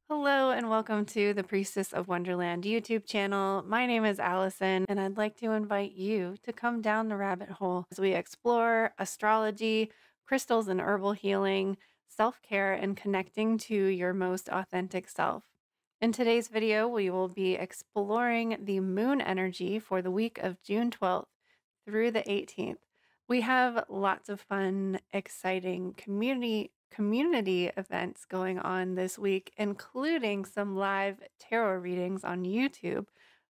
Hello and welcome to the Priestess of Wonderland YouTube channel. My name is Allison and I'd like to invite you to come down the rabbit hole as we explore astrology, crystals and herbal healing, self-care, and connecting to your most authentic self. In today's video, we will be exploring the moon energy for the week of June 12th through the 18th. We have lots of fun, exciting community events going on this week, including some live tarot readings on YouTube.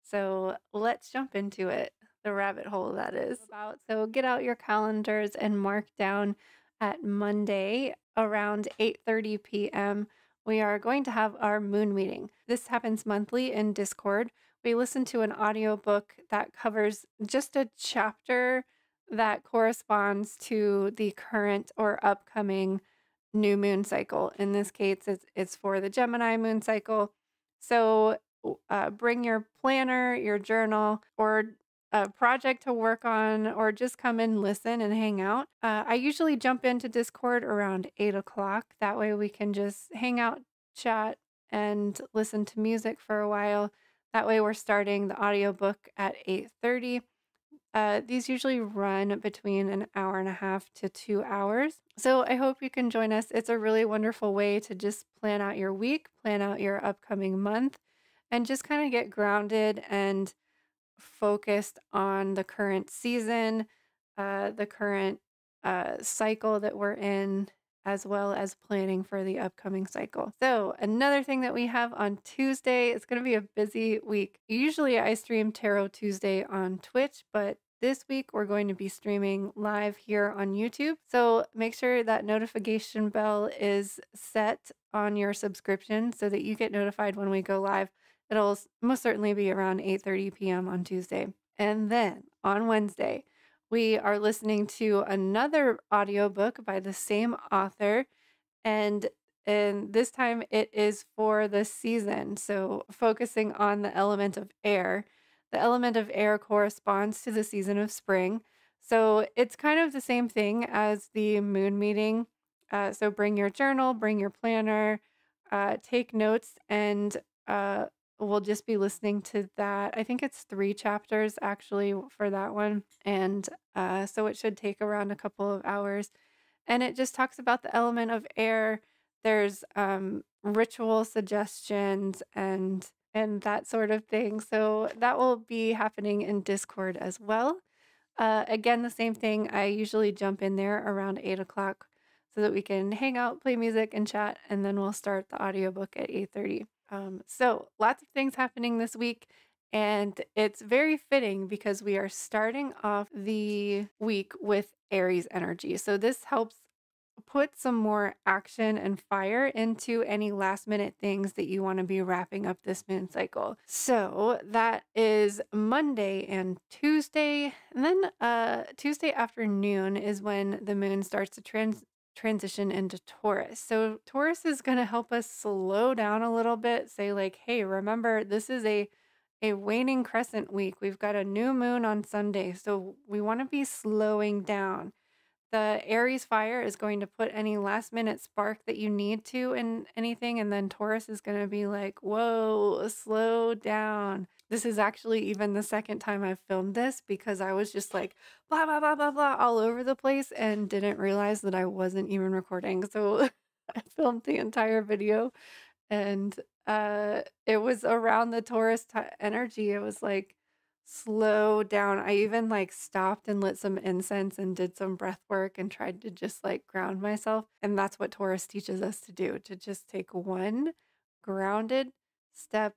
So let's jump into it. The rabbit hole that is. So get out your calendars and mark down at Monday around 8:30 p.m. We are going to have our moon meeting. This happens monthly in Discord. We listen to an audiobook that covers just a chapter that corresponds to the current or upcoming new moon cycle. In this case, it's for the Gemini moon cycle. So bring your planner, your journal, or a project to work on, or just come and listen and hang out. I usually jump into Discord around 8 o'clock. That way we can just hang out, chat, and listen to music for a while. That way we're starting the audiobook at 8:30. These usually run between an hour and a half to 2 hours. So I hope you can join us. It's a really wonderful way to just plan out your week, plan out your upcoming month, and just kind of get grounded and focused on the current season, the current cycle that we're in, as well as planning for the upcoming cycle. So another thing that we have on Tuesday, it's going to be a busy week. Usually I stream Tarot Tuesday on Twitch, but this week we're going to be streaming live here on YouTube. So make sure that notification bell is set on your subscription so that you get notified when we go live. It'll most certainly be around 8:30 p.m. on Tuesday. And then on Wednesday, we are listening to another audiobook by the same author, and this time it is for the season, so focusing on the element of air. The element of air corresponds to the season of spring, so it's kind of the same thing as the moon meeting. So bring your journal, bring your planner, take notes, and we'll just be listening to that. I think it's 3 chapters actually for that one. And so it should take around a couple of hours. And it just talks about the element of air. There's ritual suggestions and that sort of thing. So that will be happening in Discord as well. Again, the same thing. I usually jump in there around 8 o'clock so that we can hang out, play music, and chat, and then we'll start the audiobook at 8:30. So lots of things happening this week, and it's very fitting because we are starting off the week with Aries energy. So this helps put some more action and fire into any last minute things that you want to be wrapping up this moon cycle. So that is Monday and Tuesday. And then Tuesday afternoon is when the moon starts to transition into Taurus. So Taurus is going to help us slow down a little bit, say like, hey, remember this is a waning crescent week. We've got a new moon on Sunday. So we want to be slowing down. The Aries fire is going to put any last minute spark that you need to in anything. And then Taurus is going to be like, whoa, slow down. This is actually even the second time I've filmed this because I was just like blah, blah, blah, blah, blah all over the place and didn't realize that I wasn't even recording. So I filmed the entire video and it was around the Taurus energy. It was like, slow down. I even like stopped and lit some incense and did some breath work and tried to just like ground myself. And that's what Taurus teaches us to do, to just take one grounded step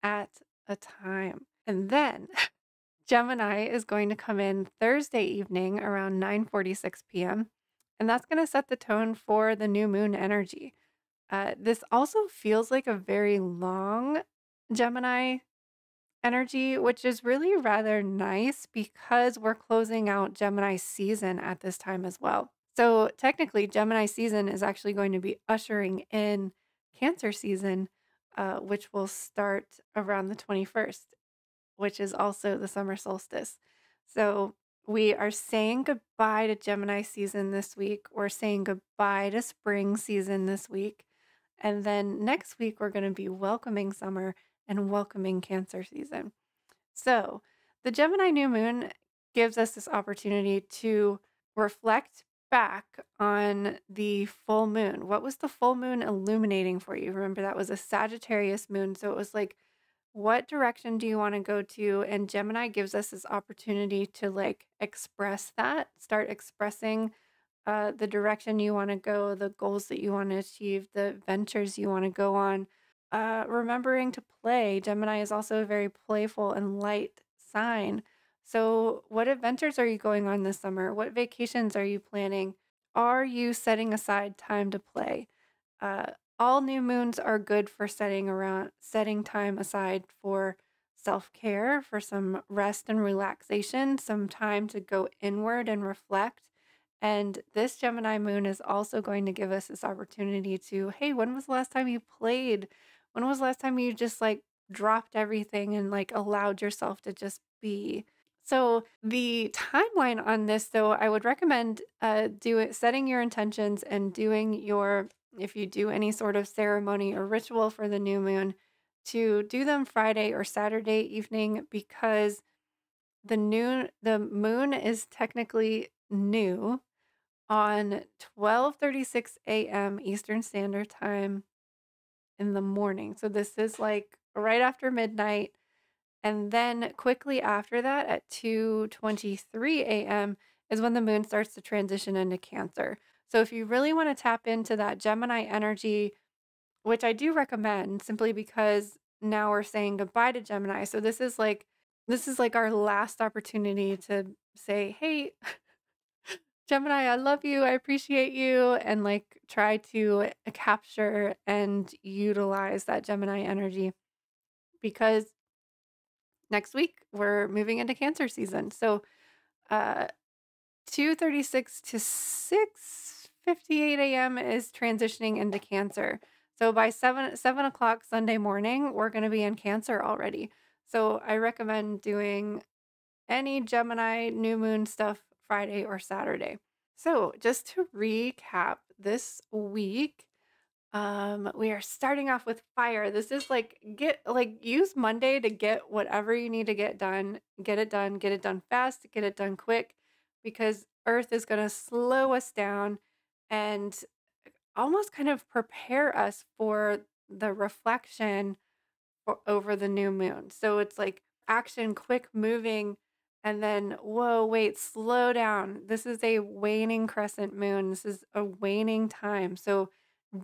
at a time. And then Gemini is going to come in Thursday evening around 9:46 p.m. And that's going to set the tone for the new moon energy. This also feels like a very long Gemini energy, which is really rather nice because we're closing out Gemini season at this time as well. So technically, Gemini season is actually going to be ushering in Cancer season, which will start around the 21st, which is also the summer solstice. So we are saying goodbye to Gemini season this week. We're saying goodbye to spring season this week. And then next week, we're going to be welcoming summer and welcoming Cancer season. So the Gemini new moon gives us this opportunity to reflect back on the full moon. What was the full moon illuminating for you? Remember, that was a Sagittarius moon. So it was like, what direction do you want to go to? And Gemini gives us this opportunity to like express that, start expressing the direction you want to go, the goals that you want to achieve, the ventures you want to go on. Remembering to play. Gemini is also a very playful and light sign. So, what adventures are you going on this summer? What vacations are you planning? Are you setting aside time to play? Uh, all new moons are good for setting time aside for self-care, for some rest and relaxation, some time to go inward and reflect. And this Gemini moon is also going to give us this opportunity to, hey, when was the last time you played? When was the last time you just like dropped everything and like allowed yourself to just be? So the timeline on this, though, I would recommend setting your intentions and doing your, if you do any sort of ceremony or ritual for the new moon, to do them Friday or Saturday evening, because the moon is technically new on 12:36 a.m. Eastern Standard Time in the morning. So this is like right after midnight. And then quickly after that at 2:23 a.m. is when the moon starts to transition into Cancer. So if you really want to tap into that Gemini energy, which I do recommend simply because now we're saying goodbye to Gemini. So this is like our last opportunity to say, "Hey, Gemini, I love you. I appreciate you," and like try to capture and utilize that Gemini energy, because next week we're moving into Cancer season. So, uh 2:36 to 6:58 a.m. is transitioning into Cancer. So by 7 o'clock Sunday morning, we're going to be in Cancer already. So I recommend doing any Gemini new moon stuff Friday or Saturday. So just to recap this week, we are starting off with fire. This is like use Monday to get whatever you need to get done. Get it done fast, get it done quick, because Earth is going to slow us down and almost kind of prepare us for the reflection over the new moon. So it's like action, quick moving, and then, whoa, wait, slow down. This is a waning crescent moon. This is a waning time. So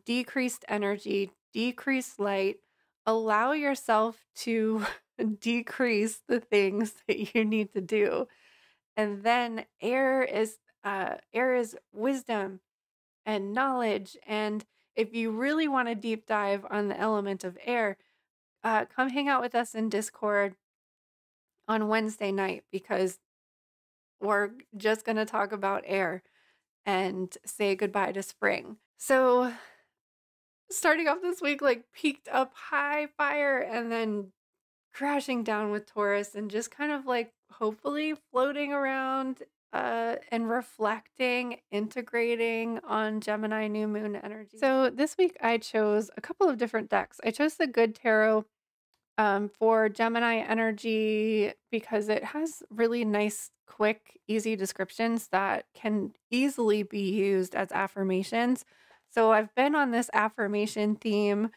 decreased energy, decreased light. Allow yourself to decrease the things that you need to do. And then air is wisdom and knowledge. And if you really want to deep dive on the element of air, come hang out with us in Discord on Wednesday night, because we're just going to talk about air and say goodbye to spring. So, starting off this week, like peaked up high fire and then crashing down with Taurus, and just kind of like hopefully floating around and reflecting, integrating on Gemini new moon energy. So, this week I chose a couple of different decks. I chose the Good Tarot for Gemini energy because it has really nice, quick, easy descriptions that can easily be used as affirmations. So I've been on this affirmation theme.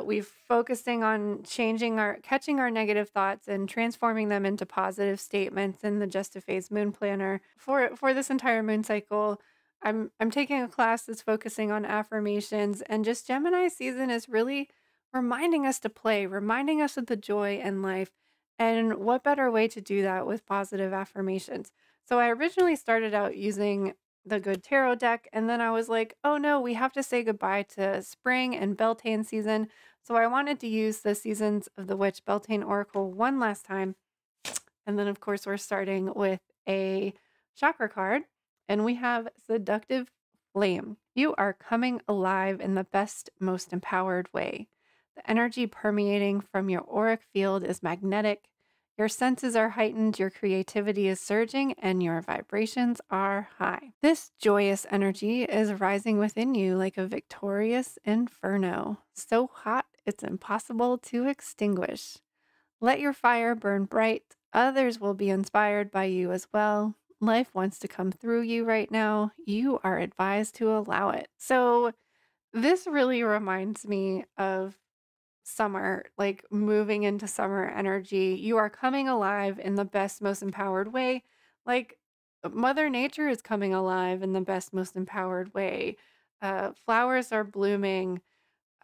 We've focusing on catching our negative thoughts and transforming them into positive statements in the Just a Phase Moon Planner for this entire moon cycle. I'm taking a class that's focusing on affirmations, and just Gemini season is really reminding us to play, reminding us of the joy in life. And what better way to do that with positive affirmations? So I originally started out using the Good Tarot deck, and then I was like, oh no, we have to say goodbye to spring and Beltane season. So I wanted to use the Seasons of the Witch Beltane Oracle one last time. And then, of course, we're starting with a chakra card, and we have Seductive Flame. You are coming alive in the best, most empowered way. The energy permeating from your auric field is magnetic. Your senses are heightened, your creativity is surging, and your vibrations are high. This joyous energy is rising within you like a victorious inferno, so hot it's impossible to extinguish. Let your fire burn bright. Others will be inspired by you as well. Life wants to come through you right now. You are advised to allow it. So, this really reminds me of summer, like moving into summer energy. You are coming alive in the best, most empowered way. Like Mother Nature is coming alive in the best, most empowered way. Flowers are blooming.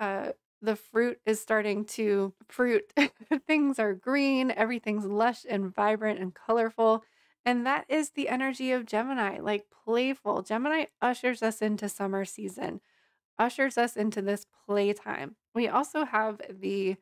Uh, the fruit is starting to fruit. Things are green. Everything's lush and vibrant and colorful. And that is the energy of Gemini, like playful. Gemini ushers us into summer season, ushers us into this playtime. We also have the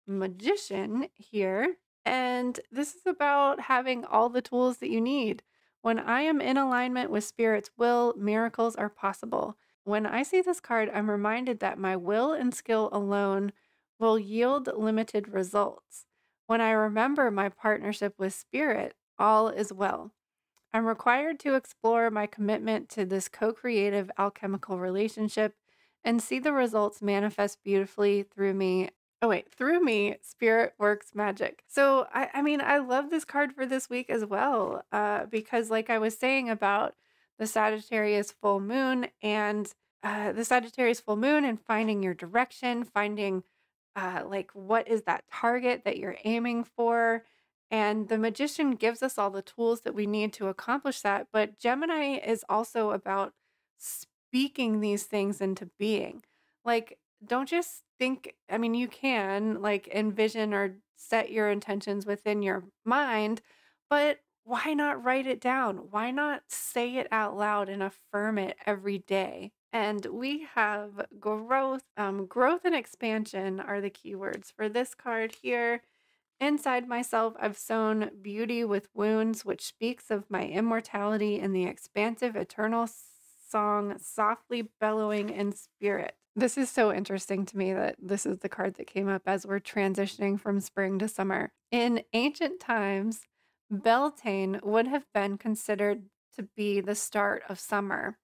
Magician here, and this is about having all the tools that you need. When I am in alignment with Spirit's will, miracles are possible. When I see this card, I'm reminded that my will and skill alone will yield limited results. When I remember my partnership with Spirit, all is well. I'm required to explore my commitment to this co creative alchemical relationship and see the results manifest beautifully through me. Oh, wait, through me, spirit works magic. So, I mean, I love this card for this week as well, because, like I was saying about the Sagittarius full moon and the Sagittarius full moon and finding your direction, finding like what is that target that you're aiming for, and the Magician gives us all the tools that we need to accomplish that. But Gemini is also about speaking these things into being. Like, don't just think, I mean, you can like envision or set your intentions within your mind, but why not write it down? Why not say it out loud and affirm it every day? And we have growth. Growth and expansion are the keywords for this card here. Inside myself, I've sown beauty with wounds, which speaks of my immortality in the expansive, eternal song, softly bellowing in spirit. This is so interesting to me that this is the card that came up as we're transitioning from spring to summer. In ancient times, Beltane would have been considered to be the start of summer,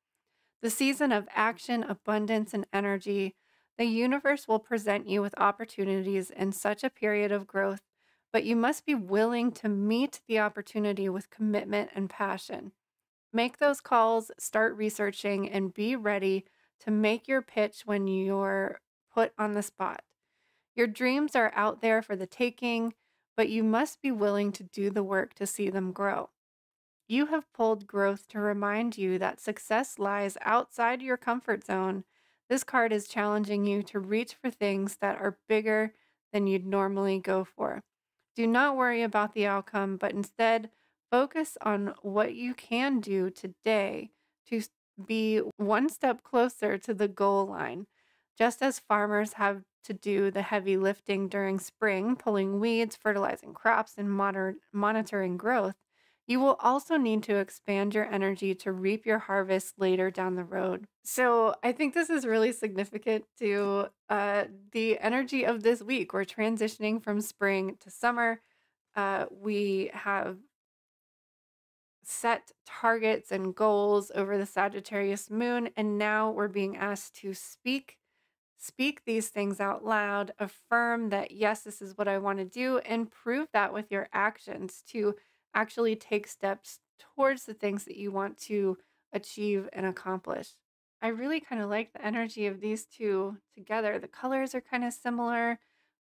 the season of action, abundance, and energy. The universe will present you with opportunities in such a period of growth, but you must be willing to meet the opportunity with commitment and passion. Make those calls, start researching, and be ready to make your pitch when you're put on the spot. Your dreams are out there for the taking, but you must be willing to do the work to see them grow. You have pulled growth to remind you that success lies outside your comfort zone. This card is challenging you to reach for things that are bigger than you'd normally go for. Do not worry about the outcome, but instead focus on what you can do today to be one step closer to the goal line. Just as farmers have to do the heavy lifting during spring, pulling weeds, fertilizing crops, and monitoring growth, you will also need to expand your energy to reap your harvest later down the road. So I think this is really significant to the energy of this week. We're transitioning from spring to summer. We have set targets and goals over the Sagittarius moon, and now we're being asked to speak these things out loud, affirm that yes, this is what I want to do, and prove that with your actions to actually take steps towards the things that you want to achieve and accomplish. I really kind of like the energy of these two together. The colors are kind of similar,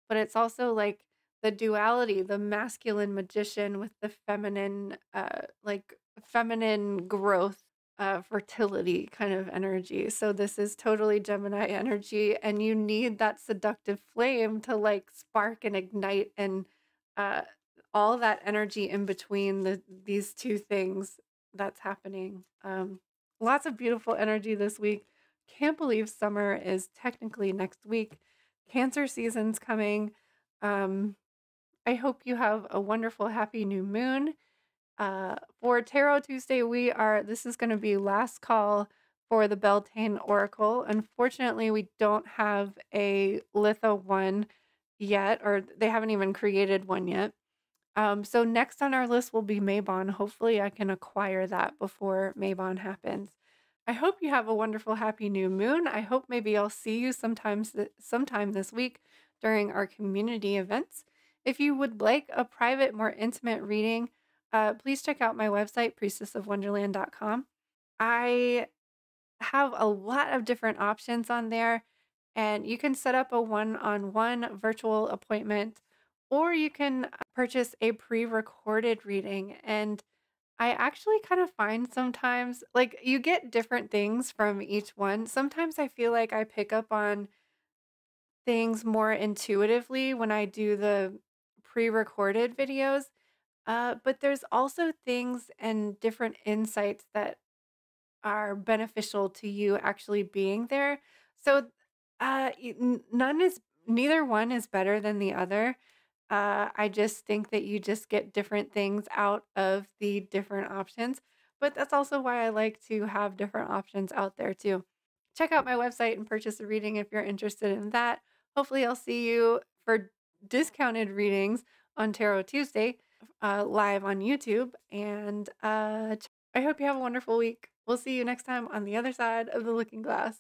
but it's also like the duality, the masculine magician with the feminine, like feminine growth, fertility kind of energy. So this is totally Gemini energy, and you need that seductive flame to like spark and ignite and uh, all that energy in between these two things that's happening. Lots of beautiful energy this week. Can't believe summer is technically next week. Cancer season's coming. Um, I hope you have a wonderful, happy new moon. For Tarot Tuesday, this is going to be last call for the Beltane Oracle. Unfortunately, we don't have a Litho one yet, or they haven't even created one yet. So next on our list will be Maybon. Hopefully, I can acquire that before Maybon happens. I hope you have a wonderful, happy new moon. I hope maybe I'll see you sometime this week during our community events. If you would like a private, more intimate reading, please check out my website, priestessofwonderland.com. I have a lot of different options on there, and you can set up a one-on-one virtual appointment, or you can purchase a pre-recorded reading. And I actually kind of find sometimes like you get different things from each one. Sometimes I feel like I pick up on things more intuitively when I do the pre-recorded videos. But there's also things and different insights that are beneficial to you actually being there. So, neither one is better than the other. I just think that you just get different things out of the different options. But that's also why I like to have different options out there too. Check out my website and purchase a reading if you're interested in that. Hopefully, I'll see you for discounted readings on Tarot Tuesday, live on YouTube. And I hope you have a wonderful week. We'll see you next time on the other side of the looking glass.